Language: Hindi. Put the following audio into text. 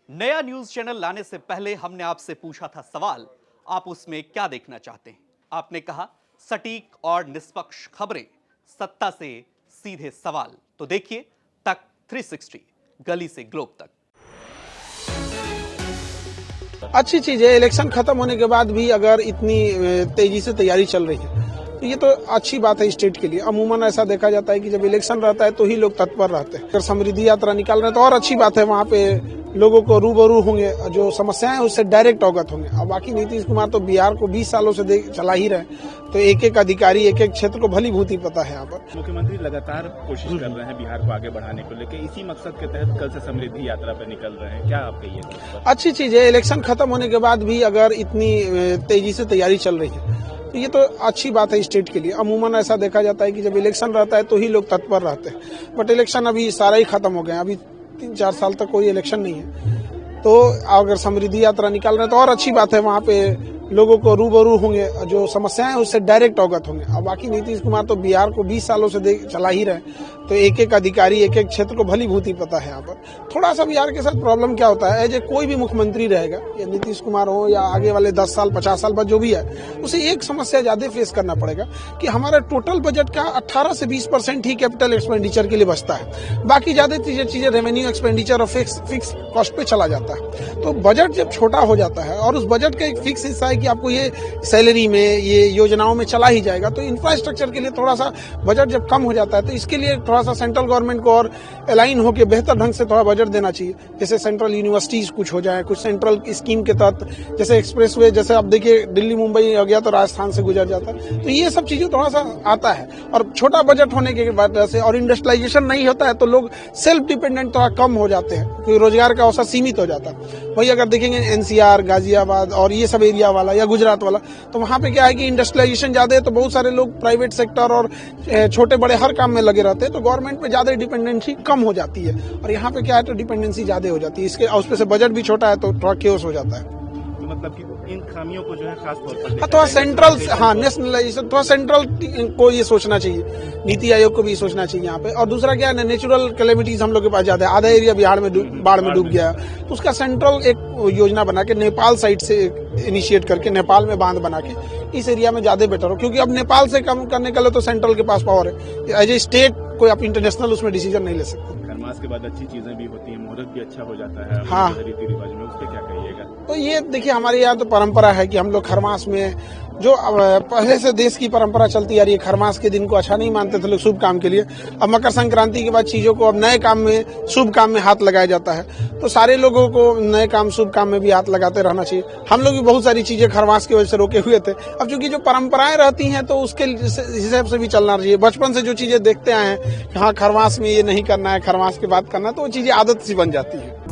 नया न्यूज चैनल लाने से पहले हमने आपसे पूछा था सवाल, आप उसमें क्या देखना चाहते हैं। आपने कहा सटीक और निष्पक्ष खबरें, सत्ता से सीधे सवाल। तो देखिए तक 360, गली से ग्लोब तक। अच्छी चीज है। इलेक्शन खत्म होने के बाद भी अगर इतनी तेजी से तैयारी चल रही है तो ये तो अच्छी बात है स्टेट के लिए। अमूमन ऐसा देखा जाता है कि जब इलेक्शन रहता है तो ही लोग तत्पर रहते हैं। अगर समृद्धि यात्रा निकाल रहे हैं तो और अच्छी बात है, वहाँ पे लोगों को रूबरू होंगे, जो समस्याएं हैं उससे डायरेक्ट अवगत होंगे। और बाकी नीतीश कुमार तो बिहार को 20 सालों से चला ही रहे, तो एक एक अधिकारी एक एक क्षेत्र को भली भूति पता है। यहाँ पर मुख्यमंत्री लगातार कोशिश कर रहे हैं बिहार को आगे बढ़ाने को लेकर, इसी मकसद के तहत कल से समृद्धि यात्रा पर निकल रहे हैं। क्या आप कहिए? अच्छी चीज है। इलेक्शन खत्म होने के बाद भी अगर इतनी तेजी से तैयारी चल रही है तो ये तो अच्छी बात है स्टेट के लिए। अमूमन ऐसा देखा जाता है कि जब इलेक्शन रहता है तो ही लोग तत्पर रहते हैं, बट इलेक्शन अभी सारा ही खत्म हो गया। अभी 3-4 साल तक कोई इलेक्शन नहीं है, तो अगर समृद्धि यात्रा निकाल रहे हैं तो और अच्छी बात है, वहाँ पे लोगों को रूबरू होंगे, जो समस्याएं हैं उससे डायरेक्ट अवगत होंगे। और बाकी नीतीश कुमार तो बिहार को 20 सालों से चला ही रहे, तो एक एक अधिकारी एक एक क्षेत्र को भली भूति पता है। यहाँ पर थोड़ा सा बिहार के साथ प्रॉब्लम क्या होता है, जो कोई भी मुख्यमंत्री रहेगा, या नीतीश कुमार हो या आगे वाले 10 साल 50 साल बाद जो भी है, उसे एक समस्या ज्यादा फेस करना पड़ेगा कि हमारा टोटल बजट का 18 से 20% ही कैपिटल एक्सपेंडिचर के लिए बचता है। बाकी ज्यादा चीजें रेवेन्यू एक्सपेंडिचर और फिक्स कॉस्ट पे चला जाता है। तो बजट जब छोटा हो जाता है और उस बजट का एक फिक्स हिस्सा है कि आपको ये सैलरी में, ये योजनाओं में चला ही जाएगा, तो इंफ्रास्ट्रक्चर के लिए थोड़ा सा बजट जब कम हो जाता है तो इसके लिए थोड़ा सा सेंट्रल गवर्नमेंट को और अलाइन होकर बेहतर ढंग से थोड़ा बजट देना चाहिए। जैसे सेंट्रल यूनिवर्सिटीज कुछ हो जाए, कुछ सेंट्रल स्कीम के तहत, जैसे एक्सप्रेसवे, जैसे आप देखिए दिल्ली मुंबई हो गया तो राजस्थान से गुजर जाता है, तो ये सब चीजें थोड़ा सा आता है। और छोटा बजट होने के वजह से और इंडस्ट्रियलाइजेशन नहीं होता है तो लोग सेल्फ डिपेंडेंट थोड़ा कम हो जाते हैं, क्योंकि रोजगार का अवसर सीमित हो जाता है। वही अगर देखेंगे एनसीआर, गाजियाबाद और ये सब एरिया वाला या गुजरात वाला, तो वहाँ पे क्या है कि इंडस्ट्रियलाइजेशन ज्यादा है, तो बहुत सारे लोग प्राइवेट सेक्टर और छोटे बड़े हर काम में लगे रहते हैं, तो गवर्नमेंट पे ज्यादा डिपेंडेंसी कम हो जाती है। और यहाँ पे क्या है तो डिपेंडेंसी ज्यादा हो जाती है, इसके उस पे से बजट भी छोटा है तो थोड़ा केओस हो जाता है। मतलब कि इन खामियों को जो है खास तौर पर थोड़ा सेंट्रल, नेशनलाइजेशन, थोड़ा सेंट्रल को ये सोचना चाहिए, नीति आयोग को भी सोचना चाहिए यहाँ पे। और दूसरा क्या है, नेचुरल कैलेमिटीज हम लोग के पास ज्यादा है। आधा एरिया बिहार में बाढ़ में डूब गया, तो उसका सेंट्रल एक योजना बना के नेपाल साइड से इनिशिएट करके नेपाल में बांध बना के इस एरिया में ज्यादा बेटर हो, क्योंकि अब नेपाल से कम करने के लिए तो सेंट्रल के पास पावर है। एज ए स्टेट कोई आप इंटरनेशनल उसमें डिसीजन नहीं ले सकते। खरमास के बाद अच्छी चीजें भी होती हैं, मुहूर्त भी अच्छा हो जाता है। हाँ, रीति रिवाज में उस पर क्या कहिएगा? तो ये देखिए हमारे यहाँ तो परंपरा है कि हम लोग खरमास में, जो पहले से देश की परंपरा चलती आ रही है, खरमास के दिन को अच्छा नहीं मानते थे लोग शुभ काम के लिए। अब मकर संक्रांति के बाद चीजों को अब नए काम में, शुभ काम में हाथ लगाया जाता है, तो सारे लोगों को नए काम, शुभ काम में भी हाथ लगाते रहना चाहिए। हम लोग भी बहुत सारी चीजें खरमास की वजह से रोके हुए थे। अब चूंकि जो परंपराएं रहती हैं तो उसके हिसाब से भी चलना चाहिए। बचपन से जो चीजें देखते आए हैं, हाँ खरमास में ये नहीं करना है, खरमास के बाद करना है, तो वो चीजें आदत सी बन जाती है।